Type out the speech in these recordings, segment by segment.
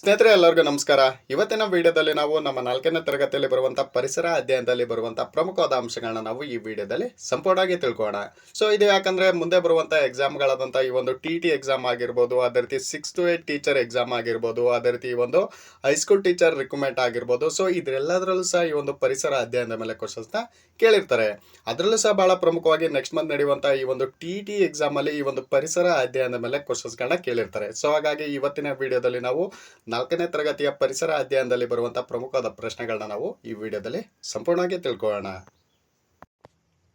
ಸ್ನೇಹಿತರೆ ಎಲ್ಲರಿಗೂ ನಮಸ್ಕಾರ. ಇವತ್ತಿನ ವಿಡಿಯೋದಲ್ಲಿ ನಾವು ನಮ್ಮ 4ನೇ ತರಗತಿಯಲ್ಲಿ ಬರುವಂಥ ಪರಿಸರ ಅಧ್ಯಯನದಲ್ಲಿ ಬರುವಂಥ ಪ್ರಮುಖವಾದ ಅಂಶಗಳನ್ನ ನಾವು ಈ ವಿಡಿಯೋದಲ್ಲಿ ಸಂಪೂರ್ಣವಾಗಿ ತಿಳ್ಕೊಳ್ಳೋಣ. ಸೊ ಇದು ಯಾಕಂದ್ರೆ ಮುಂದೆ ಬರುವಂಥ ಎಕ್ಸಾಮ್ಗಳಾದಂಥ ಈ ಒಂದು TT ಎಕ್ಸಾಮ್ ಆಗಿರ್ಬೋದು, ಅದೇ ರೀತಿ 6 to 8 ಟೀಚರ್ ಎಕ್ಸಾಮ್ ಆಗಿರ್ಬೋದು, ಅದೇ ರೀತಿ ಈ ಒಂದು ಹೈಸ್ಕೂಲ್ ಟೀಚರ್ ರಿಕ್ರೂಟ್ಮೆಂಟ್ ಆಗಿರ್ಬೋದು. ಸೊ ಇದರೆಲ್ಲದರಲ್ಲೂ ಸಹ ಈ ಒಂದು ಪರಿಸರ ಅಧ್ಯಯನದ ಮೇಲೆ ಕ್ವಶನ್ಸ್ನ ಕೇಳಿರ್ತಾರೆ. ಅದರಲ್ಲೂ ಸಹ ಬಹಳ ಪ್ರಮುಖವಾಗಿ ನೆಕ್ಸ್ಟ್ ಮಂತ್ ನಡೆಯುವಂಥ ಈ ಒಂದು TT ಎಕ್ಸಾಮ್ ಅಲ್ಲಿ ಈ ಒಂದು ಪರಿಸರ ಅಧ್ಯಯನದ ಮೇಲೆ ಕ್ವಶನ್ಸ್ಗಳನ್ನ ಕೇಳಿರ್ತಾರೆ. ಸೊ ಹಾಗಾಗಿ ಇವತ್ತಿನ ವಿಡಿಯೋದಲ್ಲಿ ನಾವು 4ನೇ ತರಗತಿಯ ಪರಿಸರ ಅಧ್ಯಯನದಲ್ಲಿ ಬರುವಂತಹ ಪ್ರಮುಖವಾದ ಪ್ರಶ್ನೆಗಳನ್ನ ನಾವು ಈ ವಿಡಿಯೋದಲ್ಲಿ ಸಂಪೂರ್ಣವಾಗಿ ತಿಳ್ಕೊಳ್ಳೋಣ.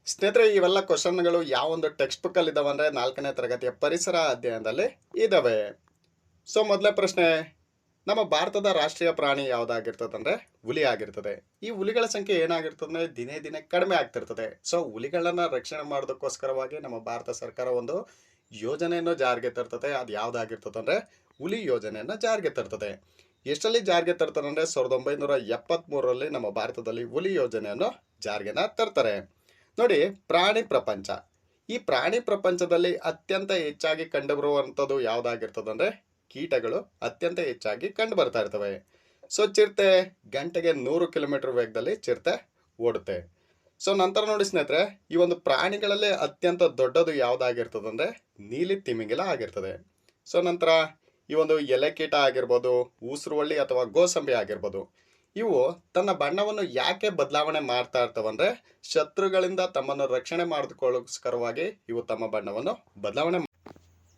ಸ್ನೇಹಿತರೆ, ಇವೆಲ್ಲ ಕ್ವಶನ್ಗಳು ಯಾವ ಒಂದು ಟೆಕ್ಸ್ಟ್ ಬುಕ್ ಅಲ್ಲಿ ಇದಾವೆ ಅಂದ್ರೆ 4ನೇ ತರಗತಿಯ ಪರಿಸರ ಅಧ್ಯಯನದಲ್ಲಿ ಇದಾವೆ. ಸೊ ಮೊದಲನೇ ಪ್ರಶ್ನೆ, ನಮ್ಮ ಭಾರತದ ರಾಷ್ಟ್ರೀಯ ಪ್ರಾಣಿ ಯಾವುದಾಗಿರ್ತದಂದ್ರೆ ಹುಲಿ ಆಗಿರ್ತದೆ. ಈ ಹುಲಿಗಳ ಸಂಖ್ಯೆ ಏನಾಗಿರ್ತದೆ ದಿನೇ ದಿನೇ ಕಡಿಮೆ ಆಗ್ತಿರ್ತದೆ. ಸೊ ಹುಲಿಗಳನ್ನ ರಕ್ಷಣೆ ಮಾಡೋದಕ್ಕೋಸ್ಕರವಾಗಿ ನಮ್ಮ ಭಾರತ ಸರ್ಕಾರ ಒಂದು ಯೋಜನೆಯನ್ನು ಜಾರಿಗೆ ತರ್ತದೆ. ಅದು ಯಾವ್ದಾಗಿರ್ತದೆ ಅಂದ್ರೆ ಹುಲಿ ಯೋಜನೆಯನ್ನು ಜಾರಿಗೆ ತರ್ತದೆ. ಎಷ್ಟರಲ್ಲಿ ಜಾರಿಗೆ ತರ್ತಾರೆ ಅಂದ್ರೆ 1973ರಲ್ಲಿ ನಮ್ಮ ಭಾರತದಲ್ಲಿ ಹುಲಿ ಯೋಜನೆಯನ್ನು ಜಾರಿಗೆನ ತರ್ತಾರೆ. ನೋಡಿ, ಪ್ರಾಣಿ ಪ್ರಪಂಚ. ಈ ಪ್ರಾಣಿ ಪ್ರಪಂಚದಲ್ಲಿ ಅತ್ಯಂತ ಹೆಚ್ಚಾಗಿ ಕಂಡುಬರುವಂಥದ್ದು ಯಾವ್ದಾಗಿರ್ತದೆ ಅಂದ್ರೆ ಕೀಟಗಳು ಅತ್ಯಂತ ಹೆಚ್ಚಾಗಿ ಕಂಡು ಬರ್ತಾ ಇರ್ತವೆ. ಸೊ ಚಿರತೆ ಗಂಟೆಗೆ 100 ಕಿಲೋಮೀಟರ್ ವೇಗದಲ್ಲಿ ಚಿರತೆ ಓಡುತ್ತೆ. ಸೊ ನಂತರ ನೋಡಿ ಸ್ನೇಹಿತರೆ, ಈ ಒಂದು ಪ್ರಾಣಿಗಳಲ್ಲೇ ಅತ್ಯಂತ ದೊಡ್ಡದು ಯಾವ್ದಾಗಿರ್ತದೆ ಅಂದ್ರೆ ನೀಲಿ ತಿಮಿಂಗಿಲ ಆಗಿರ್ತದೆ. ಸೊ ನಂತರ ಈ ಒಂದು ಎಲೆಕೀಟ ಆಗಿರ್ಬೋದು, ಊಸರುವಳ್ಳಿ ಅಥವಾ ಗೋಸಂಬಿ ಆಗಿರ್ಬೋದು, ಇವು ತನ್ನ ಬಣ್ಣವನ್ನು ಯಾಕೆ ಬದಲಾವಣೆ ಮಾಡ್ತಾ ಇರ್ತವಂದ್ರೆ ಶತ್ರುಗಳಿಂದ ತಮ್ಮನ್ನು ರಕ್ಷಣೆ ಮಾಡಿಕೊಳ್ಳೋಸ್ಕರವಾಗಿ ಇವು ತಮ್ಮ ಬಣ್ಣವನ್ನು ಬದಲಾವಣೆ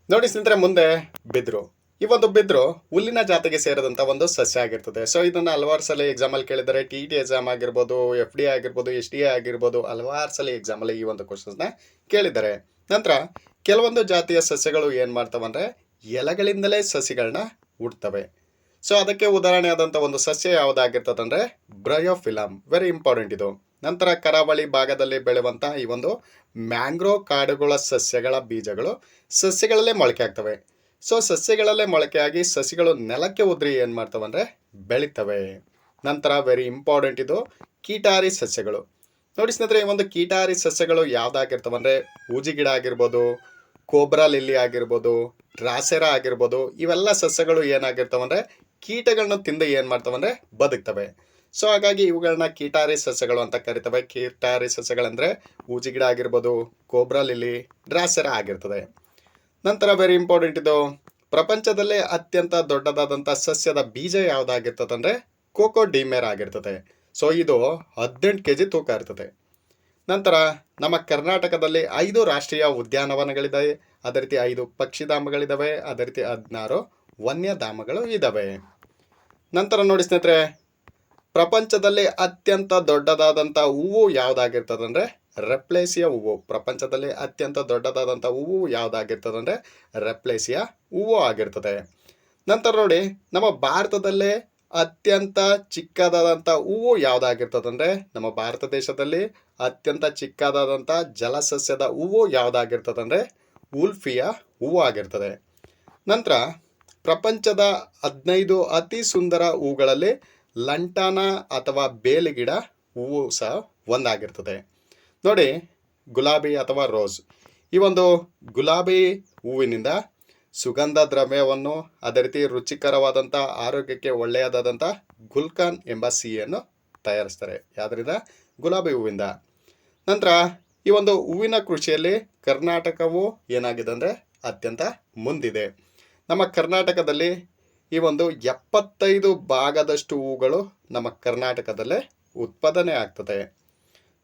ನೋಡಿ ಸ್ನೇಹಿತರೆ. ಮುಂದೆ ಬಿದ್ರು. ಈ ಒಂದು ಬಿದ್ರು ಹುಲ್ಲಿನ ಜಾತಿಗೆ ಸೇರಿದಂತ ಒಂದು ಸಸ್ಯ ಆಗಿರ್ತದೆ. ಸೊ ಇದನ್ನ ಹಲವಾರು ಸಲ ಎಕ್ಸಾಮ್ ಅಲ್ಲಿ ಕೇಳಿದರೆ. TT ಎಕ್ಸಾಮ್ ಆಗಿರ್ಬೋದು, FD ಆಗಿರ್ಬೋದು, SDA ಆಗಿರ್ಬೋದು, ಹಲವಾರು ಸಲ ಎಕ್ಸಾಮ್ ಅಲ್ಲಿ ಈ ಒಂದು ಕ್ವಶನ್ಸ್ ನ ಕೇಳಿದ್ದಾರೆ. ನಂತರ ಕೆಲವೊಂದು ಜಾತಿಯ ಸಸ್ಯಗಳು ಏನ್ ಮಾಡ್ತಾವಂದ್ರೆ ಎಲೆಗಳಿಂದಲೇ ಸಸಿಗಳನ್ನ ಹುಡ್ತವೆ. ಸೊ ಅದಕ್ಕೆ ಉದಾಹರಣೆ ಆದಂತ ಒಂದು ಸಸ್ಯ ಯಾವ್ದಾಗಿರ್ತದೆ ಅಂದ್ರೆ ಬ್ರಯೋಫಿಲಮ್. ವೆರಿ ಇಂಪಾರ್ಟೆಂಟ್ ಇದು. ನಂತರ ಕರಾವಳಿ ಭಾಗದಲ್ಲಿ ಬೆಳೆಯುವಂತ ಈ ಒಂದು ಮ್ಯಾಂಗ್ರೋವ್ ಕಾಡುಗಳ ಸಸ್ಯಗಳ ಬೀಜಗಳು ಸಸ್ಯಗಳಲ್ಲೇ ಮೊಳಕೆ ಆಗ್ತವೆ. ಸೊ ಸಸ್ಯಗಳಲ್ಲೇ ಮೊಳಕೆಯಾಗಿ ಸಸಿಗಳು ನೆಲಕ್ಕೆ ಉದ್ರಿ ಏನ್ ಮಾಡ್ತವಂದ್ರೆ ಬೆಳಿತವೆ. ನಂತರ ವೆರಿ ಇಂಪಾರ್ಟೆಂಟ್ ಇದು ಕೀಟಾರಿ ಸಸ್ಯಗಳು. ನೋಡಿ ಸ್ನೇಹಿತರೆ, ಈ ಒಂದು ಕೀಟಾರಿ ಸಸ್ಯಗಳು ಯಾವ್ದಾಗಿರ್ತವಂದ್ರೆ ಹೂಜಿ ಗಿಡ ಆಗಿರ್ಬೋದು, ಕೋಬ್ರಾ ಲಿಲ್ಲಿ ಆಗಿರ್ಬೋದು, ಡ್ರಾಸೆರಾ ಆಗಿರ್ಬೋದು, ಇವೆಲ್ಲ ಸಸ್ಯಗಳು ಏನಾಗಿರ್ತವಂದ್ರೆ ಕೀಟಗಳನ್ನ ತಿಂದು ಏನ್ ಮಾಡ್ತವಂದ್ರೆ ಬದುಕ್ತವೆ. ಸೊ ಹಾಗಾಗಿ ಇವುಗಳನ್ನ ಕೀಟಾರಿ ಸಸ್ಯಗಳು ಅಂತ ಕರಿತವೆ. ಕೀಟಾರಿ ಸಸ್ಯಗಳಂದ್ರೆ ಹೂಜಿ ಗಿಡ ಆಗಿರ್ಬೋದು, ಕೋಬ್ರಾ ಲಿಲ್ಲಿ, ಡ್ರಾಸೆರಾ ಆಗಿರ್ತದೆ. ನಂತರ ವೆರಿ ಇಂಪಾರ್ಟೆಂಟ್ ಇದು ಪ್ರಪಂಚದಲ್ಲೇ ಅತ್ಯಂತ ದೊಡ್ಡದಾದಂಥ ಸಸ್ಯದ ಬೀಜ ಯಾವ್ದಾಗಿರ್ತದಂದ್ರೆ ಕೋಕೋ ಡಿಮೇರ್ ಆಗಿರ್ತದೆ. ಸೊ ಇದು 18 kg ತೂಕ ಇರ್ತದೆ. ನಂತರ ನಮ್ಮ ಕರ್ನಾಟಕದಲ್ಲಿ 5 ರಾಷ್ಟ್ರೀಯ ಉದ್ಯಾನವನಗಳಿದ್ದಾವೆ, ಅದೇ ರೀತಿ 5 ಪಕ್ಷಿಧಾಮಗಳಿದ್ದಾವೆ, ಅದೇ ರೀತಿ 16 ವನ್ಯಧಾಮಗಳು ಇದ್ದಾವೆ. ನಂತರ ನೋಡಿ ಸ್ನೇಹಿತರೆ, ಪ್ರಪಂಚದಲ್ಲಿ ಅತ್ಯಂತ ದೊಡ್ಡದಾದಂಥ ಹೂವು ಯಾವ್ದಾಗಿರ್ತದಂದ್ರೆ ರೆಪ್ಲೇಸಿಯಾ ಹೂವು. ಪ್ರಪಂಚದಲ್ಲಿ ಅತ್ಯಂತ ದೊಡ್ಡದಾದಂಥ ಹೂವು ಯಾವ್ದಾಗಿರ್ತದಂದ್ರೆ ರೆಪ್ಲೇಸಿಯಾ ಹೂವು ಆಗಿರ್ತದೆ. ನಂತರ ನೋಡಿ, ನಮ್ಮ ಭಾರತದಲ್ಲೇ ಅತ್ಯಂತ ಚಿಕ್ಕದಾದಂಥ ಹೂವು ಯಾವ್ದಾಗಿರ್ತದಂದ್ರೆ ನಮ್ಮ ಭಾರತ ದೇಶದಲ್ಲಿ ಅತ್ಯಂತ ಚಿಕ್ಕದಾದಂಥ ಜಲಸಸ್ಯದ ಹೂವು ಯಾವ್ದಾಗಿರ್ತದಂದ್ರೆ ಉಲ್ಫಿಯಾ ಹೂವು ಆಗಿರ್ತದೆ. ನಂತರ ಪ್ರಪಂಚದ 15 ಅತಿ ಸುಂದರ ಹೂಗಳಲ್ಲಿ ಲಂಟಾನ ಅಥವಾ ಬೇಲಿಗಿಡ ಹೂವು ಸಹ ಒಂದಾಗಿರ್ತದೆ. ನೋಡಿ, ಗುಲಾಬಿ ಅಥವಾ ರೋಸ್. ಈ ಒಂದು ಗುಲಾಬಿ ಹೂವಿನಿಂದ ಸುಗಂಧ ದ್ರವ್ಯವನ್ನು, ಅದೇ ರೀತಿ ರುಚಿಕರವಾದಂಥ ಆರೋಗ್ಯಕ್ಕೆ ಒಳ್ಳೆಯದಾದಂಥ ಗುಲ್ಕನ್ ಎಂಬ ಸಿಹಿಯನ್ನು ತಯಾರಿಸ್ತಾರೆ. ಯಾವುದರಿಂದ? ಗುಲಾಬಿ ಹೂವಿಂದ. ನಂತರ ಈ ಒಂದು ಹೂವಿನ ಕೃಷಿಯಲ್ಲಿ ಕರ್ನಾಟಕವು ಏನಾಗಿದೆ ಅಂದರೆ ಅತ್ಯಂತ ಮುಂದಿದೆ. ನಮ್ಮ ಕರ್ನಾಟಕದಲ್ಲಿ ಈ ಒಂದು 75 ಭಾಗದಷ್ಟು ಹೂಗಳು ನಮ್ಮ ಕರ್ನಾಟಕದಲ್ಲೇ ಉತ್ಪಾದನೆ ಆಗ್ತದೆ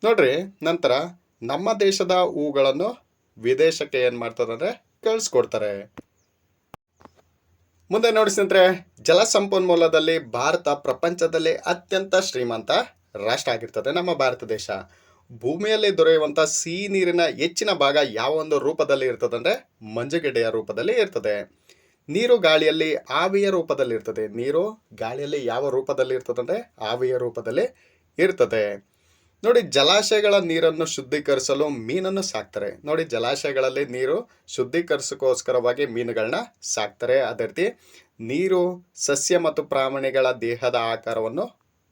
ನೋಡ್ರಿ. ನಂತರ ನಮ್ಮ ದೇಶದ ಹೂಗಳನ್ನು ವಿದೇಶಕ್ಕೆ ಏನು ಮಾಡ್ತಾರೆ ಕಳಿಸ್ಕೊಡ್ತಾರೆ. ಮುಂದೆ ನೋಡಿ ಸ್ನೇಹಿತರೆ, ಜಲಸಂಪನ್ಮೂಲದಲ್ಲಿ ಭಾರತ ಪ್ರಪಂಚದಲ್ಲಿ ಅತ್ಯಂತ ಶ್ರೀಮಂತ ರಾಷ್ಟ್ರ ಆಗಿರ್ತದೆ ನಮ್ಮ ಭಾರತ ದೇಶ. ಭೂಮಿಯಲ್ಲಿ ದೊರೆಯುವಂಥ ಸಿಹಿ ನೀರಿನ ಹೆಚ್ಚಿನ ಭಾಗ ಯಾವ ಒಂದು ರೂಪದಲ್ಲಿ ಇರ್ತದೆ ಅಂದರೆ ಮಂಜುಗಡ್ಡೆಯ ರೂಪದಲ್ಲಿ ಇರ್ತದೆ. ನೀರು ಗಾಳಿಯಲ್ಲಿ ಆವಿಯ ರೂಪದಲ್ಲಿ ಇರ್ತದೆ. ನೀರು ಗಾಳಿಯಲ್ಲಿ ಯಾವ ರೂಪದಲ್ಲಿ ಇರ್ತದೆ ಅಂದರೆ ಆವಿಯ ರೂಪದಲ್ಲಿ ಇರ್ತದೆ. ನೋಡಿ, ಜಲಾಶಯಗಳ ನೀರನ್ನು ಶುದ್ಧೀಕರಿಸಲು ಮೀನನ್ನು ಸಾಕ್ತಾರೆ. ನೋಡಿ, ಜಲಾಶಯಗಳಲ್ಲಿ ನೀರು ಶುದ್ಧೀಕರಿಸೋಕ್ಕೋಸ್ಕರವಾಗಿ ಮೀನುಗಳನ್ನ ಸಾಕ್ತಾರೆ. ಅದೇ ರೀತಿ ನೀರು ಸಸ್ಯ ಮತ್ತು ಪ್ರಾಣಿಗಳ ದೇಹದ ಆಕಾರವನ್ನು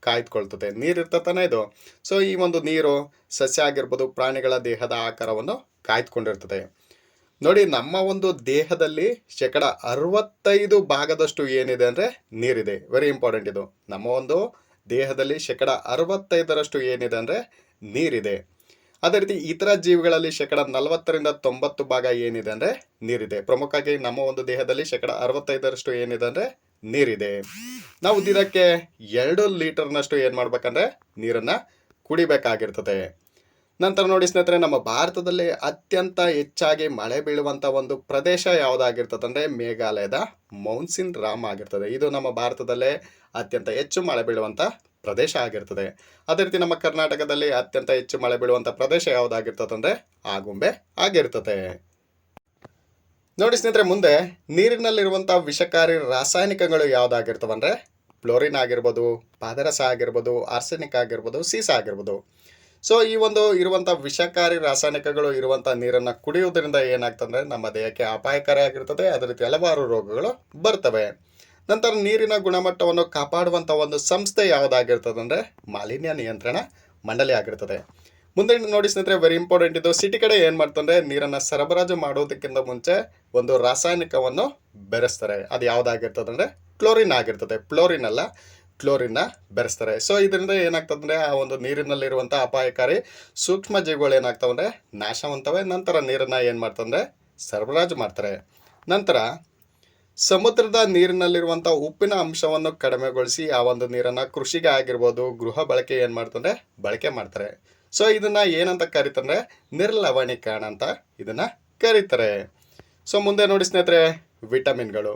ಕಾಯ್ದುಕೊಳ್ತದೆ. ನೀರು ಇರ್ತತಾನೆ ಇದು. ಸೊ ಈ ಒಂದು ನೀರು ಸಸ್ಯ ಆಗಿರ್ಬೋದು, ಪ್ರಾಣಿಗಳ ದೇಹದ ಆಕಾರವನ್ನು ಕಾಯ್ದುಕೊಂಡಿರ್ತದೆ. ನೋಡಿ, ನಮ್ಮ ಒಂದು ದೇಹದಲ್ಲಿ 65% ಏನಿದೆ ಅಂದರೆ ನೀರಿದೆ. ವೆರಿ ಇಂಪಾರ್ಟೆಂಟ್ ಇದು. ನಮ್ಮ ಒಂದು ದೇಹದಲ್ಲಿ 65% ಏನಿದೆ ಅಂದರೆ ನೀರಿದೆ. ಅದೇ ರೀತಿ ಇತರ ಜೀವಿಗಳಲ್ಲಿ 40-90% ಏನಿದೆ ಅಂದರೆ ನೀರಿದೆ. ಪ್ರಮುಖವಾಗಿ ನಮ್ಮ ಒಂದು ದೇಹದಲ್ಲಿ 65% ಏನಿದೆ ಅಂದರೆ ನೀರಿದೆ. ನಾವು ದಿನಕ್ಕೆ 2 ಲೀಟರ್ನಷ್ಟು ಏನು ಮಾಡ್ಬೇಕಂದ್ರೆ ನೀರನ್ನು ಕುಡಿಬೇಕಾಗಿರ್ತದೆ. ನಂತರ ನೋಡಿ ಸ್ನೇಹಿತರೆ, ನಮ್ಮ ಭಾರತದಲ್ಲಿ ಅತ್ಯಂತ ಹೆಚ್ಚಾಗಿ ಮಳೆ ಬೀಳುವಂಥ ಒಂದು ಪ್ರದೇಶ ಯಾವುದಾಗಿರ್ತದೆ ಅಂದರೆ ಮೇಘಾಲಯದ ಮೌನ್ಸಿನ್ ರಾಮ್ ಆಗಿರ್ತದೆ. ಇದು ನಮ್ಮ ಭಾರತದಲ್ಲೇ ಅತ್ಯಂತ ಹೆಚ್ಚು ಮಳೆ ಬೀಳುವಂಥ ಪ್ರದೇಶ ಆಗಿರ್ತದೆ. ಅದೇ ರೀತಿ ನಮ್ಮ ಕರ್ನಾಟಕದಲ್ಲಿ ಅತ್ಯಂತ ಹೆಚ್ಚು ಮಳೆ ಬೀಳುವಂಥ ಪ್ರದೇಶ ಯಾವುದಾಗಿರ್ತದೆ ಅಂದರೆ ಆಗುಂಬೆ ಆಗಿರ್ತದೆ. ನೋಡಿ ಸ್ನೇಹಿತರೆ, ಮುಂದೆ ನೀರಿನಲ್ಲಿರುವಂಥ ವಿಷಕಾರಿ ರಾಸಾಯನಿಕಗಳು ಯಾವುದಾಗಿರ್ತವೆ ಅಂದರೆ ಫ್ಲೋರಿನ್ ಆಗಿರ್ಬೋದು, ಪಾದರಸ ಆಗಿರ್ಬೋದು, ಆರ್ಸೆನಿಕ್ ಆಗಿರ್ಬೋದು, ಸೀಸ ಆಗಿರ್ಬೋದು. ಸೊ ಈ ಒಂದು ಇರುವಂಥ ವಿಷಕಾರಿ ರಾಸಾಯನಿಕಗಳು ಇರುವಂಥ ನೀರನ್ನು ಕುಡಿಯುವುದರಿಂದ ಏನಾಗ್ತದೆ, ನಮ್ಮ ದೇಹಕ್ಕೆ ಅಪಾಯಕಾರಿ ಆಗಿರ್ತದೆ. ಅದೇ ರೀತಿ ಹಲವಾರು ರೋಗಗಳು ಬರ್ತವೆ. ನಂತರ ನೀರಿನ ಗುಣಮಟ್ಟವನ್ನು ಕಾಪಾಡುವಂಥ ಒಂದು ಸಂಸ್ಥೆ ಯಾವುದಾಗಿರ್ತದೆ ಅಂದರೆ ಮಾಲಿನ್ಯ ನಿಯಂತ್ರಣ ಮಂಡಳಿ ಆಗಿರ್ತದೆ. ಮುಂದೆ ನೋಡಿ ಸ್ನೇಹಿತರೆ, ವೆರಿ ಇಂಪಾರ್ಟೆಂಟ್ ಇದು. ಸಿಟಿ ಕಡೆ ಏನು ಮಾಡ್ತಂದ್ರೆ ನೀರನ್ನು ಸರಬರಾಜು ಮಾಡೋದಕ್ಕಿಂತ ಮುಂಚೆ ಒಂದು ರಾಸಾಯನಿಕವನ್ನು ಬೆರೆಸ್ತಾರೆ. ಅದು ಯಾವುದಾಗಿರ್ತದೆ ಅಂದರೆ ಕ್ಲೋರಿನ್ ಆಗಿರ್ತದೆ. ಫ್ಲೋರಿನ್ ಅಲ್ಲ, ಕ್ಲೋರಿನ್ನ ಬೆರೆಸ್ತಾರೆ. ಸೊ ಇದರಿಂದ ಏನಾಗ್ತದೆ ಅಂದರೆ ಆ ಒಂದು ನೀರಿನಲ್ಲಿರುವಂಥ ಅಪಾಯಕಾರಿ ಸೂಕ್ಷ್ಮ ಜೀವಿಗಳು ಏನಾಗ್ತವೆ ಅಂದರೆ ನಾಶ ಹೊಂದ್ತವೆ. ನಂತರ ನೀರನ್ನು ಏನು ಮಾಡ್ತಂದರೆ ಸರಬರಾಜು ಮಾಡ್ತಾರೆ. ನಂತರ ಸಮುದ್ರದ ನೀರಿನಲ್ಲಿರುವಂಥ ಉಪ್ಪಿನ ಅಂಶವನ್ನು ಕಡಿಮೆಗೊಳಿಸಿ ಆ ಒಂದು ನೀರನ್ನು ಕೃಷಿಗೆ ಆಗಿರ್ಬೋದು, ಗೃಹ ಬಳಕೆ ಏನು ಮಾಡ್ತಂದ್ರೆ ಬಳಕೆ ಮಾಡ್ತಾರೆ. ಸೊ ಇದನ್ನು ಏನಂತ ಕರೀತಾರೆ, ನಿರ್ಲವಣೀಕರಣ ಅಂತ ಇದನ್ನು ಕರೀತಾರೆ. ಸೊ ಮುಂದೆ ನೋಡಿ ಸ್ನೇಹಿತರೆ, ವಿಟಮಿನ್ಗಳು.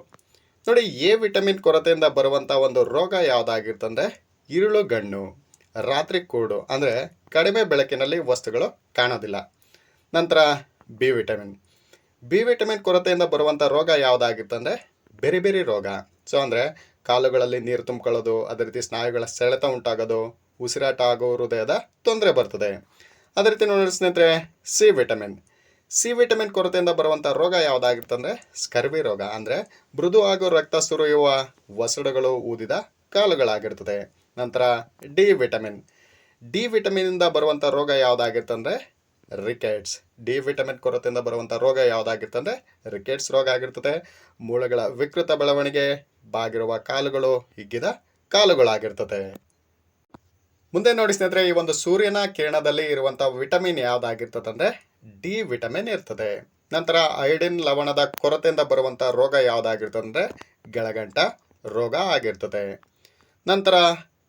ನೋಡಿ, ಎ ವಿಟಮಿನ್ ಕೊರತೆಯಿಂದ ಬರುವಂಥ ಒಂದು ರೋಗ ಯಾವುದಾಗಿರ್ತಂದರೆ ಇರುಳುಗಣ್ಣು, ರಾತ್ರಿ ಕೂಡು, ಅಂದರೆ ಕಡಿಮೆ ಬೆಳಕಿನಲ್ಲಿ ವಸ್ತುಗಳು ಕಾಣೋದಿಲ್ಲ. ನಂತರ ಬಿ ವಿಟಮಿನ್ ಕೊರತೆಯಿಂದ ಬರುವಂಥ ರೋಗ ಯಾವುದಾಗಿರ್ತಂದರೆ ಬೇರೆ ಬೇರೆ ರೋಗ. ಸೊ ಅಂದರೆ ಕಾಲುಗಳಲ್ಲಿ ನೀರು ತುಂಬಿಕೊಳ್ಳೋದು, ಅದೇ ರೀತಿ ಸ್ನಾಯುಗಳ ಸೆಳೆತ ಉಂಟಾಗೋದು, ಉಸಿರಾಟ ಆಗೋ ಹೃದಯದ ತೊಂದರೆ ಬರ್ತದೆ. ಅದೇ ರೀತಿ ನೋಡಿ ಸ್ನೇಹಿತರೆ, ಸಿ ವಿಟಮಿನ್ ಕೊರತೆಯಿಂದ ಬರುವಂಥ ರೋಗ ಯಾವುದಾಗಿರ್ತಂದರೆ ಸ್ಕರ್ವಿ ರೋಗ, ಅಂದರೆ ಮೃದು ಹಾಗೂ ರಕ್ತ ಸುರಿಯುವ ವಸಡುಗಳು ಊದಿದ ಕಾಲುಗಳಾಗಿರ್ತದೆ. ನಂತರ ಡಿ ವಿಟಮಿನಿಂದ ಬರುವಂಥ ರೋಗ ಯಾವುದಾಗಿರ್ತಂದರೆ ರಿಕೆಟ್ಸ್. ಡಿ ವಿಟಮಿನ್ ಕೊರತೆಯಿಂದ ಬರುವಂಥ ರೋಗ ಯಾವುದಾಗಿರ್ತಂದರೆ ರಿಕೆಟ್ಸ್ ರೋಗ ಆಗಿರ್ತದೆ. ಮೂಳೆಗಳ ವಿಕೃತ ಬೆಳವಣಿಗೆ, ಬಾಗಿರುವ ಕಾಲುಗಳು, ಹಿಗ್ಗಿದ ಕಾಲುಗಳಾಗಿರ್ತದೆ. ಮುಂದೆ ನೋಡಿ ಸ್ನೇಹಿತರೆ, ಈ ಒಂದು ಸೂರ್ಯನ ಕಿರಣದಲ್ಲಿ ಇರುವಂಥ ವಿಟಮಿನ್ ಯಾವುದಾಗಿರ್ತದೆ ಅಂದರೆ ಡಿ ವಿಟಮಿನ್ ಇರ್ತದೆ. ನಂತರ ಐಡಿನ್ ಲವಣದ ಕೊರತೆಯಿಂದ ಬರುವಂಥ ರೋಗ ಯಾವುದಾಗಿರ್ತದೆ ಅಂದರೆ ಗೆಳಗಂಟ ರೋಗ ಆಗಿರ್ತದೆ. ನಂತರ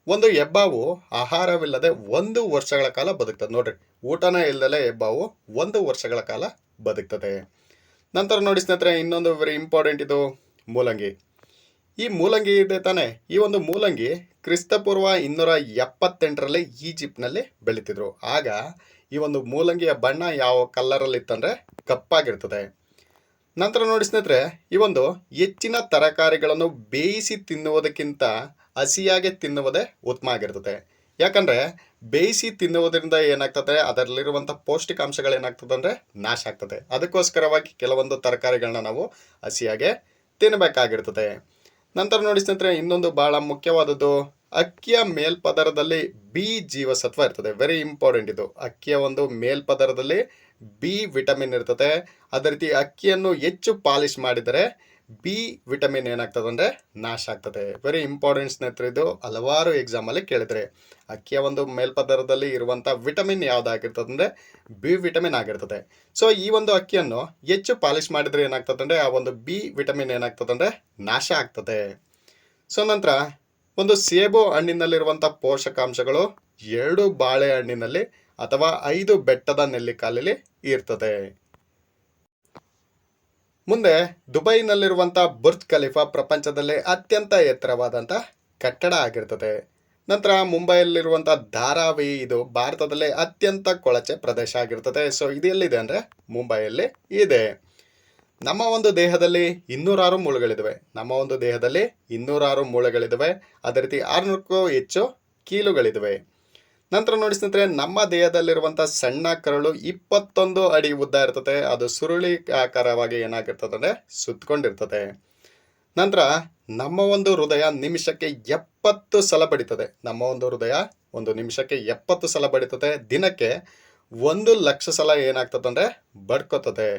ಒಂದು ಹೆಬ್ಬಾವು ಆಹಾರವಿಲ್ಲದೆ 1 ವರ್ಷಗಳ ಕಾಲ ಬದುಕ್ತದೆ. ನೋಡ್ರಿ, ಊಟನೇ ಇಲ್ಲದಲೇ ಹೆಬ್ಬಾವು 1 ವರ್ಷಗಳ ಕಾಲ ಬದುಕ್ತದೆ. ನಂತರ ನೋಡಿ ಸ್ನೇಹಿತರೆ, ಇನ್ನೊಂದು ವೆರಿ ಇಂಪಾರ್ಟೆಂಟ್ ಇದು ಮೂಲಂಗಿ. ಈ ಮೂಲಂಗಿ ಇದೆ ತಾನೆ, ಈ ಒಂದು ಮೂಲಂಗಿ ಕ್ರಿಸ್ತಪೂರ್ವ 278ರಲ್ಲಿ ಈಜಿಪ್ಟ್ನಲ್ಲಿ ಬೆಳೀತಿದ್ರು. ಆಗ ಈ ಒಂದು ಮೂಲಂಗಿಯ ಬಣ್ಣ ಯಾವ ಕಲ್ಲರಲ್ಲಿ ಇತ್ತಂದರೆ ಕಪ್ಪಾಗಿರ್ತದೆ. ನಂತರ ನೋಡಿ ಸ್ನೇಹಿತರೆ, ಈ ಒಂದು ಹೆಚ್ಚಿನ ತರಕಾರಿಗಳನ್ನು ಬೇಯಿಸಿ ತಿನ್ನುವುದಕ್ಕಿಂತ ಹಸಿಯಾಗಿ ತಿನ್ನುವುದೇ ಉತ್ತಮ ಆಗಿರ್ತದೆ. ಯಾಕಂದರೆ ಬೇಯಿಸಿ ತಿನ್ನುವುದರಿಂದ ಏನಾಗ್ತದೆ, ಅದರಲ್ಲಿರುವಂಥ ಪೌಷ್ಟಿಕಾಂಶಗಳೇನಾಗ್ತದೆ ಅಂದರೆ ನಾಶ ಆಗ್ತದೆ. ಅದಕ್ಕೋಸ್ಕರವಾಗಿ ಕೆಲವೊಂದು ತರಕಾರಿಗಳನ್ನ ನಾವು ಹಸಿಯಾಗೆ ತಿನ್ನಬೇಕಾಗಿರ್ತದೆ. ನಂತರ ನೋಡಿ ಸ್ನೇಹಿತರೆ, ಇನ್ನೊಂದು ಭಾಳ ಮುಖ್ಯವಾದದ್ದು, ಅಕ್ಕಿಯ ಮೇಲ್ಪದರದಲ್ಲಿ ಬಿ ಜೀವಸತ್ವ ಇರ್ತದೆ. ವೆರಿ ಇಂಪಾರ್ಟೆಂಟ್ ಇದು. ಅಕ್ಕಿಯ ಒಂದು ಮೇಲ್ಪದರದಲ್ಲಿ ಬಿ ವಿಟಮಿನ್ ಇರ್ತದೆ. ಅದೇ ರೀತಿ ಅಕ್ಕಿಯನ್ನು ಹೆಚ್ಚು ಪಾಲಿಶ್ ಮಾಡಿದರೆ ಬಿ ವಿಟಮಿನ್ ಏನಾಗ್ತದೆ ಅಂದರೆ ನಾಶ ಆಗ್ತದೆ. ವೆರಿ ಇಂಪಾರ್ಟೆಂಟ್ ಸ್ನೇಹಿತರೆ, ಇದು ಹಲವಾರು ಎಕ್ಸಾಮಲ್ಲಿ ಕೇಳಿದರೆ ಅಕ್ಕಿಯ ಒಂದು ಮೇಲ್ಪದರದಲ್ಲಿ ಇರುವಂಥ ವಿಟಮಿನ್ ಯಾವುದಾಗಿರ್ತದೆ ಅಂದರೆ ಬಿ ವಿಟಮಿನ್ ಆಗಿರ್ತದೆ. ಸೊ ಈ ಒಂದು ಅಕ್ಕಿಯನ್ನು ಹೆಚ್ಚು ಪಾಲಿಶ್ ಮಾಡಿದರೆ ಏನಾಗ್ತದೆ ಅಂದರೆ ಆ ಒಂದು ಬಿ ವಿಟಮಿನ್ ಏನಾಗ್ತದೆ ಅಂದರೆ ನಾಶ ಆಗ್ತದೆ. ಸೊ ನಂತರ ಒಂದು ಸೇಬು ಹಣ್ಣಿನಲ್ಲಿರುವಂಥ ಪೋಷಕಾಂಶಗಳು 2 ಬಾಳೆಹಣ್ಣಿನಲ್ಲಿ ಅಥವಾ 5 ಬೆಟ್ಟದ ನೆಲ್ಲಿಕಾಯಲ್ಲಿ ಇರ್ತದೆ. ಮುಂದೆ ದುಬೈನಲ್ಲಿರುವಂಥ ಬುರ್ಜ್ ಖಲೀಫಾ ಪ್ರಪಂಚದಲ್ಲೇ ಅತ್ಯಂತ ಎತ್ತರವಾದಂಥ ಕಟ್ಟಡ ಆಗಿರ್ತದೆ. ನಂತರ ಮುಂಬೈಯಲ್ಲಿರುವಂಥ ಧಾರಾವಿ, ಇದು ಭಾರತದಲ್ಲೇ ಅತ್ಯಂತ ಕೊಳಚೆ ಪ್ರದೇಶ ಆಗಿರ್ತದೆ. ಸೊ ಇದು ಎಲ್ಲಿದೆ ಅಂದರೆ ಮುಂಬೈಯಲ್ಲಿ ಇದೆ. ನಮ್ಮ ಒಂದು ದೇಹದಲ್ಲಿ 206 ಮೂಳೆಗಳಿದ್ದಾವೆ. ಅದೇ ರೀತಿ 600ಕ್ಕೂ ಹೆಚ್ಚು ಕೀಲುಗಳಿದ್ದಾವೆ. ನಂತರ ನೋಡಿ ಸ್ನೇಹಿತರೆ, ನಮ್ಮ ದೇಹದಲ್ಲಿರುವಂಥ ಸಣ್ಣ ಕರಳು 21 ಅಡಿ ಉದ್ದ ಇರ್ತದೆ. ಅದು ಸುರುಳಿ ಆಕಾರವಾಗಿ ಏನಾಗಿರ್ತದೆ ಅಂದರೆ ಸುತ್ತಕೊಂಡಿರ್ತದೆ. ನಂತರ ನಮ್ಮ ಒಂದು ಹೃದಯ ನಿಮಿಷಕ್ಕೆ 70 ಸಲ ಬಡಿತದೆ. ನಮ್ಮ ಒಂದು ಹೃದಯ ಒಂದು ನಿಮಿಷಕ್ಕೆ 70 ಸಲ ಬಡಿತದೆ. ದಿನಕ್ಕೆ 1 ಲಕ್ಷ ಸಲ ಏನಾಗ್ತದೆ ಅಂದರೆ ಬಡ್ಕೋತದೆ.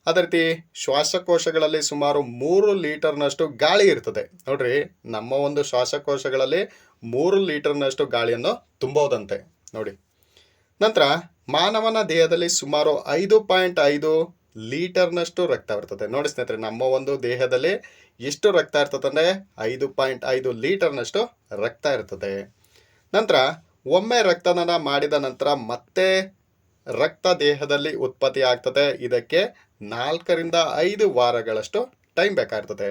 ಅದೇ ರೀತಿ ಶ್ವಾಸಕೋಶಗಳಲ್ಲಿ ಸುಮಾರು 3 ಲೀಟರ್ನಷ್ಟು ಗಾಳಿ ಇರ್ತದೆ. ನೋಡ್ರಿ, ನಮ್ಮ ಒಂದು ಶ್ವಾಸಕೋಶಗಳಲ್ಲಿ 3 ಲೀಟರ್ನಷ್ಟು ಗಾಳಿಯನ್ನು ತುಂಬೋದಂತೆ ನೋಡಿ. ನಂತರ ಮಾನವನ ದೇಹದಲ್ಲಿ ಸುಮಾರು 5.5 ಲೀಟರ್ನಷ್ಟು ರಕ್ತ ಇರ್ತದೆ. ನೋಡಿ ಸ್ನೇಹಿತರೆ, ನಮ್ಮ ಒಂದು ದೇಹದಲ್ಲಿ ಎಷ್ಟು ರಕ್ತ ಇರ್ತದೆ ಅಂದರೆ 5.5 ಲೀಟರ್ನಷ್ಟು ರಕ್ತ ಇರ್ತದೆ. ನಂತರ ಒಮ್ಮೆ ರಕ್ತದಾನ ಮಾಡಿದ ನಂತರ ಮತ್ತೆ ರಕ್ತ ದೇಹದಲ್ಲಿ ಉತ್ಪತ್ತಿ ಆಗ್ತದೆ. ಇದಕ್ಕೆ 4ರಿಂದ 5 ವಾರಗಳಷ್ಟು ಟೈಮ್ ಬೇಕಾಗ್ತದೆ.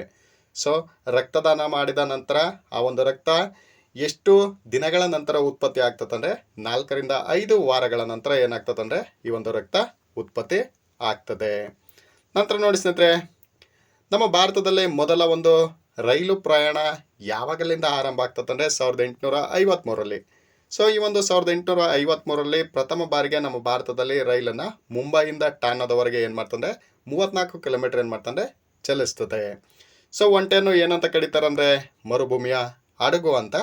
ಸೊ ರಕ್ತದಾನ ಮಾಡಿದ ನಂತರ ಆ ಒಂದು ರಕ್ತ ಎಷ್ಟು ದಿನಗಳ ನಂತರ ಉತ್ಪತ್ತಿ ಆಗ್ತದೆ ಅಂದರೆ 4ರಿಂದ 5 ವಾರಗಳ ನಂತರ ಏನಾಗ್ತದೆ ಅಂದರೆ ಈ ಒಂದು ರಕ್ತ ಉತ್ಪತ್ತಿ ಆಗ್ತದೆ. ನಂತರ ನೋಡಿ ಸ್ನೇಹಿತರೆ, ನಮ್ಮ ಭಾರತದಲ್ಲಿ ಮೊದಲ ಒಂದು ರೈಲು ಪ್ರಯಾಣ ಯಾವಾಗಲಿಂದ ಆರಂಭ ಆಗ್ತದೆ ಅಂದರೆ 1853ರಲ್ಲಿ. ಸೊ ಈ ಒಂದು 1853ರಲ್ಲಿ ಪ್ರಥಮ ಬಾರಿಗೆ ನಮ್ಮ ಭಾರತದಲ್ಲಿ ರೈಲನ್ನು ಮುಂಬೈಯಿಂದ ಠಾಣಾದವರೆಗೆ ಏನು ಮಾಡ್ತಂದ್ರೆ 34 ಕಿಲೋಮೀಟರ್ ಏನು ಮಾಡ್ತಂದ್ರೆ ಚಲಿಸ್ತದೆ. ಸೊ ಒಂಟೆಯನ್ನು ಏನಂತ ಕರೀತಾರೆ ಅಂದರೆ ಮರುಭೂಮಿಯ ಹಡಗು ಅಂತ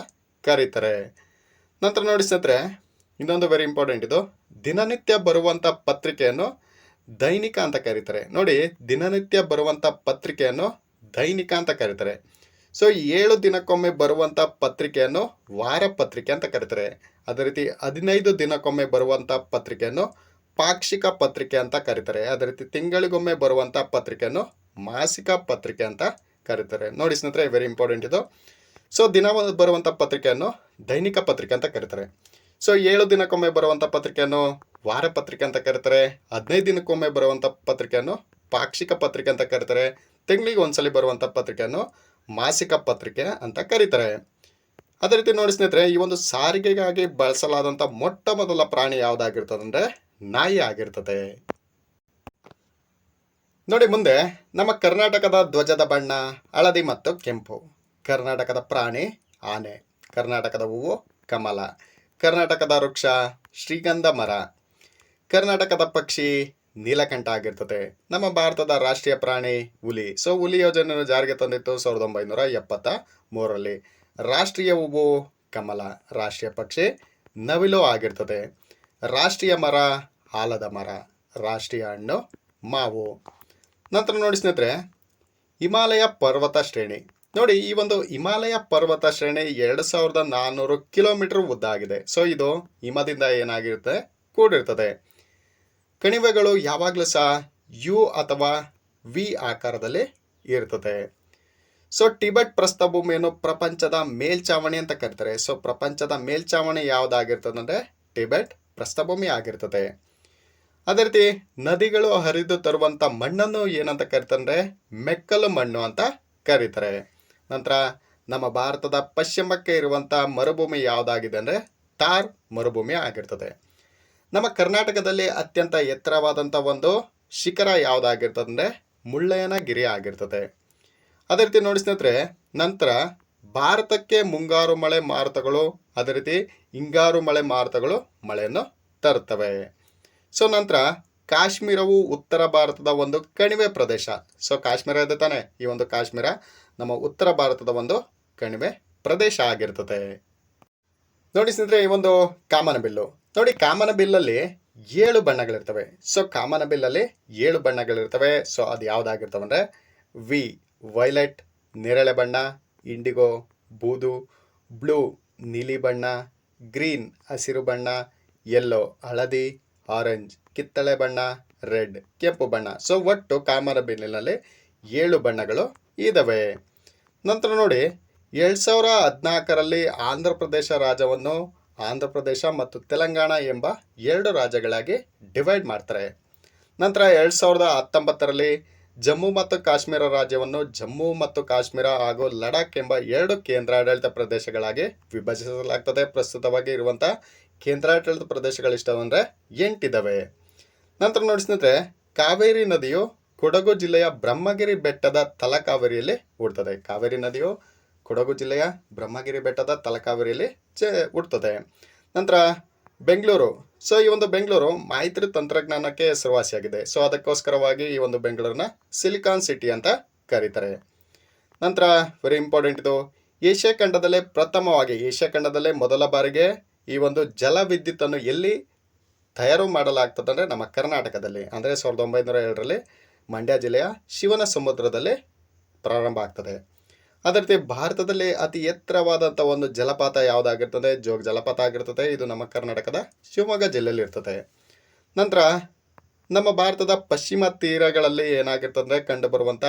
ಕರೀತಾರೆ. ನಂತರ ನೋಡಿ ಸ್ನೇಹಿತರೆ, ಇನ್ನೊಂದು ವೆರಿ ಇಂಪಾರ್ಟೆಂಟ್, ಇದು ದಿನನಿತ್ಯ ಬರುವಂಥ ಪತ್ರಿಕೆಯನ್ನು ದೈನಿಕ ಅಂತ ಕರೀತಾರೆ. ನೋಡಿ, ದಿನನಿತ್ಯ ಬರುವಂಥ ಪತ್ರಿಕೆಯನ್ನು ದೈನಿಕ ಅಂತ ಕರೀತಾರೆ. ಸೊ 7 ದಿನಕ್ಕೊಮ್ಮೆ ಬರುವಂಥ ಪತ್ರಿಕೆಯನ್ನು ವಾರ ಪತ್ರಿಕೆ ಅಂತ ಕರೀತಾರೆ. ಅದೇ ರೀತಿ 15 ದಿನಕ್ಕೊಮ್ಮೆ ಬರುವಂಥ ಪತ್ರಿಕೆಯನ್ನು ಪಾಕ್ಷಿಕ ಪತ್ರಿಕೆ ಅಂತ ಕರೀತಾರೆ. ಅದೇ ರೀತಿ ತಿಂಗಳಿಗೊಮ್ಮೆ ಬರುವಂಥ ಪತ್ರಿಕೆಯನ್ನು ಮಾಸಿಕ ಪತ್ರಿಕೆ ಅಂತ ಕರೀತಾರೆ. ನೋಡಿ ಸ್ನೇಹಿತರೆ, ವೆರಿ ಇಂಪಾರ್ಟೆಂಟ್ ಇದು. ಸೊ ದಿನ ಬರುವಂಥ ಪತ್ರಿಕೆಯನ್ನು ದೈನಿಕ ಪತ್ರಿಕೆ ಅಂತ ಕರೀತಾರೆ. ಸೊ 7 ದಿನಕ್ಕೊಮ್ಮೆ ಬರುವಂಥ ಪತ್ರಿಕೆಯನ್ನು ವಾರ ಪತ್ರಿಕೆ ಅಂತ ಕರೀತಾರೆ. 15 ದಿನಕ್ಕೊಮ್ಮೆ ಬರುವಂಥ ಪತ್ರಿಕೆಯನ್ನು ಪಾಕ್ಷಿಕ ಪತ್ರಿಕೆ ಅಂತ ಕರೀತಾರೆ. ತಿಂಗಳಿಗೆ ಒಂದ್ಸಲಿ ಬರುವಂಥ ಪತ್ರಿಕೆಯನ್ನು ಮಾಸಿಕ ಪತ್ರಿಕೆ ಅಂತ ಕರೀತಾರೆ. ಅದೇ ರೀತಿ ನೋಡಿ ಸ್ನೇಹಿತರೆ, ಈ ಒಂದು ಸಾರಿಗೆಗಾಗಿ ಬಳಸಲಾದಂಥ ಮೊಟ್ಟ ಮೊದಲ ಪ್ರಾಣಿ ಯಾವುದಾಗಿರ್ತದೆ ಅಂದರೆ ನಾಯಿ ಆಗಿರ್ತದೆ. ನೋಡಿ, ಮುಂದೆ ನಮ್ಮ ಕರ್ನಾಟಕದ ಧ್ವಜದ ಬಣ್ಣ ಹಳದಿ ಮತ್ತು ಕೆಂಪು. ಕರ್ನಾಟಕದ ಪ್ರಾಣಿ ಆನೆ. ಕರ್ನಾಟಕದ ಹೂವು ಕಮಲ. ಕರ್ನಾಟಕದ ವೃಕ್ಷ ಶ್ರೀಗಂಧ ಮರ. ಕರ್ನಾಟಕದ ಪಕ್ಷಿ ನೀಲಕಂಠ ಆಗಿರ್ತದೆ. ನಮ್ಮ ಭಾರತದ ರಾಷ್ಟ್ರೀಯ ಪ್ರಾಣಿ ಹುಲಿ. ಸೊ ಹುಲಿ ಯೋಜನೆಯನ್ನು ಜಾರಿಗೆ ತಂದಿತ್ತು 1973ರಲ್ಲಿ. ರಾಷ್ಟ್ರೀಯ ಹೂವು ಕಮಲ. ರಾಷ್ಟ್ರೀಯ ಪಕ್ಷಿ ನವಿಲು ಆಗಿರ್ತದೆ. ರಾಷ್ಟ್ರೀಯ ಮರ ಆಲದ ಮರ. ರಾಷ್ಟ್ರೀಯ ಹಣ್ಣು ಮಾವು. ನಂತರ ನೋಡಿ ಸ್ನೇಹಿತರೆ, ಹಿಮಾಲಯ ಪರ್ವತ ಶ್ರೇಣಿ. ನೋಡಿ, ಈ ಒಂದು ಹಿಮಾಲಯ ಪರ್ವತ ಶ್ರೇಣಿ 2400 ಕಿಲೋಮೀಟರ್ ಉದ್ದ ಆಗಿದೆ. ಸೊ ಇದು ಹಿಮದಿಂದ ಏನಾಗಿರುತ್ತೆ ಕೂಡಿರ್ತದೆ. ಕಣಿವೆಗಳು ಯಾವಾಗಲೂ ಸಹ ಯು ಅಥವಾ ವಿ ಆಕಾರದಲ್ಲಿ ಇರ್ತದೆ. ಸೊ ಟಿಬೆಟ್ ಪ್ರಸ್ಥಭೂಮಿಯನ್ನು ಪ್ರಪಂಚದ ಮೇಲ್ಚಾವಣಿ ಅಂತ ಕರೀತಾರೆ. ಸೊ ಪ್ರಪಂಚದ ಮೇಲ್ಚಾವಣಿ ಯಾವುದಾಗಿರ್ತದೆ ಅಂದರೆ ಟಿಬೆಟ್ ಪ್ರಸ್ಥಭೂಮಿ ಆಗಿರ್ತದೆ. ಅದೇ ರೀತಿ ನದಿಗಳು ಹರಿದು ತರುವಂಥ ಮಣ್ಣನ್ನು ಏನಂತ ಕರೀತಾರೆ ಅಂದರೆ ಮೆಕ್ಕಲು ಮಣ್ಣು ಅಂತ ಕರೀತಾರೆ. ನಂತರ ನಮ್ಮ ಭಾರತದ ಪಶ್ಚಿಮಕ್ಕೆ ಇರುವಂಥ ಮರುಭೂಮಿ ಯಾವುದಾಗಿದೆ ಅಂದರೆ ಥಾರ್ ಮರುಭೂಮಿ ಆಗಿರ್ತದೆ. ನಮ್ಮ ಕರ್ನಾಟಕದಲ್ಲಿ ಅತ್ಯಂತ ಎತ್ತರವಾದಂಥ ಒಂದು ಶಿಖರ ಯಾವುದಾಗಿರ್ತದೆ ಅಂದರೆ ಮುಳ್ಳಯ್ಯನಗಿರಿ ಆಗಿರ್ತದೆ. ಅದೇ ರೀತಿ ನೋಡಿ ಸ್ನೇಹಿತರೆ, ನಂತರ ಭಾರತಕ್ಕೆ ಮುಂಗಾರು ಮಳೆ ಮಾರುತಗಳು ಅದೇ ರೀತಿ ಹಿಂಗಾರು ಮಳೆ ಮಾರುತಗಳು ಮಳೆಯನ್ನು ತರುತ್ತವೆ. ಸೊ ನಂತರ ಕಾಶ್ಮೀರವು ಉತ್ತರ ಭಾರತದ ಒಂದು ಕಣಿವೆ ಪ್ರದೇಶ. ಸೊ ಕಾಶ್ಮೀರ ಇದೆ ತಾನೆ, ಈ ಒಂದು ಕಾಶ್ಮೀರ ನಮ್ಮ ಉತ್ತರ ಭಾರತದ ಒಂದು ಕಣಿವೆ ಪ್ರದೇಶ ಆಗಿರ್ತದೆ. ನೋಡಿ ಸ್ನೇಹಿತರೆ, ಈ ಒಂದು ಕಾಮನಬಿಲ್ಲು. ನೋಡಿ, ಕಾಮನಬಿಲ್ಲಲ್ಲಿ 7 ಬಣ್ಣಗಳಿರ್ತವೆ. ಸೊ ಕಾಮನಬಿಲ್ಲಲ್ಲಿ 7 ಬಣ್ಣಗಳಿರ್ತವೆ. ಸೊ ಅದು ಯಾವುದಾಗಿರ್ತವೆ ಅಂದರೆ ವಿ ವೈಲೆಟ್ ನೇರಳೆ ಬಣ್ಣ, ಇಂಡಿಗೋ ಬೂದು, ಬ್ಲೂ ನೀಲಿ ಬಣ್ಣ, ಗ್ರೀನ್ ಹಸಿರು ಬಣ್ಣ, ಯೆಲ್ಲೋ ಹಳದಿ, ಆರೆಂಜ್ ಕಿತ್ತಳೆ ಬಣ್ಣ, ರೆಡ್ ಕೆಂಪು ಬಣ್ಣ. ಸೊ ಒಟ್ಟು ಕಾಮನಬಿಲ್ಲಿನಲ್ಲಿ 7 ಬಣ್ಣಗಳು ಇದ್ದಾವೆ. ನಂತರ ನೋಡಿ, 2014ರಲ್ಲಿ ಆಂಧ್ರ ಪ್ರದೇಶ ರಾಜ್ಯವನ್ನು ಆಂಧ್ರ ಪ್ರದೇಶ ಮತ್ತು ತೆಲಂಗಾಣ ಎಂಬ 2 ರಾಜ್ಯಗಳಾಗಿ ಡಿವೈಡ್ ಮಾಡ್ತಾರೆ. ನಂತರ 2019ರಲ್ಲಿ ಜಮ್ಮು ಮತ್ತು ಕಾಶ್ಮೀರ ರಾಜ್ಯವನ್ನು ಜಮ್ಮು ಮತ್ತು ಕಾಶ್ಮೀರ ಹಾಗೂ ಲಡಾಖ್ ಎಂಬ 2 ಕೇಂದ್ರಾಡಳಿತ ಪ್ರದೇಶಗಳಾಗಿ ವಿಭಜಿಸಲಾಗ್ತದೆ. ಪ್ರಸ್ತುತವಾಗಿ ಇರುವಂಥ ಕೇಂದ್ರಾಡಳಿತ ಪ್ರದೇಶಗಳಿಷ್ಟವು ಅಂದರೆ 8 ಇದ್ದಾವೆ. ನಂತರ ನೋಡಿ ಸ್ನೇಹಿತರೆ, ಕಾವೇರಿ ನದಿಯು ಕೊಡಗು ಜಿಲ್ಲೆಯ ಬ್ರಹ್ಮಗಿರಿ ಬೆಟ್ಟದ ತಲಕಾವೇರಿಯಲ್ಲಿ ಹುಡ್ತದೆ. ಕಾವೇರಿ ನದಿಯು ಕೊಡಗು ಜಿಲ್ಲೆಯ ಬ್ರಹ್ಮಗಿರಿ ಬೆಟ್ಟದ ತಲಕಾವೇರಿಯಲ್ಲಿ ಹುಡ್ತದೆ. ನಂತರ ಬೆಂಗಳೂರು. ಸೊ ಈ ಒಂದು ಬೆಂಗಳೂರು ಮಾಹಿತಿ ತಂತ್ರಜ್ಞಾನಕ್ಕೆ ಹೆಸರುವಾಸಿಯಾಗಿದೆ. ಸೊ ಅದಕ್ಕೋಸ್ಕರವಾಗಿ ಈ ಒಂದು ಬೆಂಗಳೂರನ್ನ ಸಿಲಿಕಾನ್ ಸಿಟಿ ಅಂತ ಕರೀತಾರೆ. ನಂತರ ವೆರಿ ಇಂಪಾರ್ಟೆಂಟ್, ಇದು ಏಷ್ಯಾ ಖಂಡದಲ್ಲೇ ಮೊದಲ ಬಾರಿಗೆ ಈ ಒಂದು ಜಲವಿದ್ಯುತ್ತನ್ನು ಎಲ್ಲಿ ತಯಾರು ಮಾಡಲಾಗ್ತದೆ ಅಂದರೆ ನಮ್ಮ ಕರ್ನಾಟಕದಲ್ಲಿ. ಅಂದರೆ 1902ರಲ್ಲಿ ಮಂಡ್ಯ ಜಿಲ್ಲೆಯ ಶಿವನ ಸಮುದ್ರದಲ್ಲಿ ಪ್ರಾರಂಭ ಆಗ್ತದೆ. ಅದೇ ರೀತಿ ಭಾರತದಲ್ಲಿ ಅತಿ ಎತ್ತರವಾದಂಥ ಒಂದು ಜಲಪಾತ ಯಾವುದಾಗಿರ್ತದೆ? ಜೋಗ ಜಲಪಾತ ಆಗಿರ್ತದೆ. ಇದು ನಮ್ಮ ಕರ್ನಾಟಕದ ಶಿವಮೊಗ್ಗ ಜಿಲ್ಲೆಯಲ್ಲಿ ಇರ್ತದೆ. ನಂತರ ನಮ್ಮ ಭಾರತದ ಪಶ್ಚಿಮ ತೀರಗಳಲ್ಲಿ ಏನಾಗಿರ್ತದೆ ಕಂಡುಬರುವಂಥ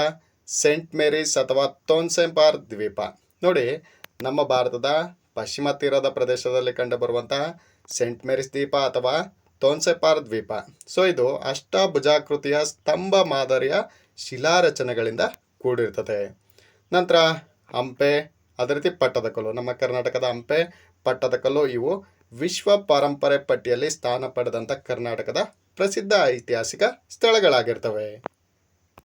ಸೆಂಟ್ ಮೇರೀಸ್ ಅಥವಾ ತೋನ್ಸೆಂಪಾರ್ ದ್ವೀಪ. ನೋಡಿ, ನಮ್ಮ ಭಾರತದ ಪಶ್ಚಿಮ ತೀರದ ಪ್ರದೇಶದಲ್ಲಿ ಕಂಡುಬರುವಂತಹ ಸೆಂಟ್ ಮೇರೀಸ್ ದ್ವೀಪ ಅಥವಾ ತೋನ್ಸೆಪಾರ್ ದ್ವೀಪ. ಸೊ ಇದು ಅಷ್ಟಭುಜಾಕೃತಿಯ ಸ್ತಂಭ ಮಾದರಿಯ ಶಿಲಾರಚನೆಗಳಿಂದ ಕೂಡಿರ್ತದೆ. ನಂತರ ಹಂಪೆ, ಅದೇ ರೀತಿ ಪಟ್ಟದಕಲ್ಲು. ನಮ್ಮ ಕರ್ನಾಟಕದ ಹಂಪೆ, ಪಟ್ಟದಕಲ್ಲು ಇವು ವಿಶ್ವ ಪರಂಪರೆ ಪಟ್ಟಿಯಲ್ಲಿ ಸ್ಥಾನ ಪಡೆದಂಥ ಕರ್ನಾಟಕದ ಪ್ರಸಿದ್ಧ ಐತಿಹಾಸಿಕ ಸ್ಥಳಗಳಾಗಿರ್ತವೆ.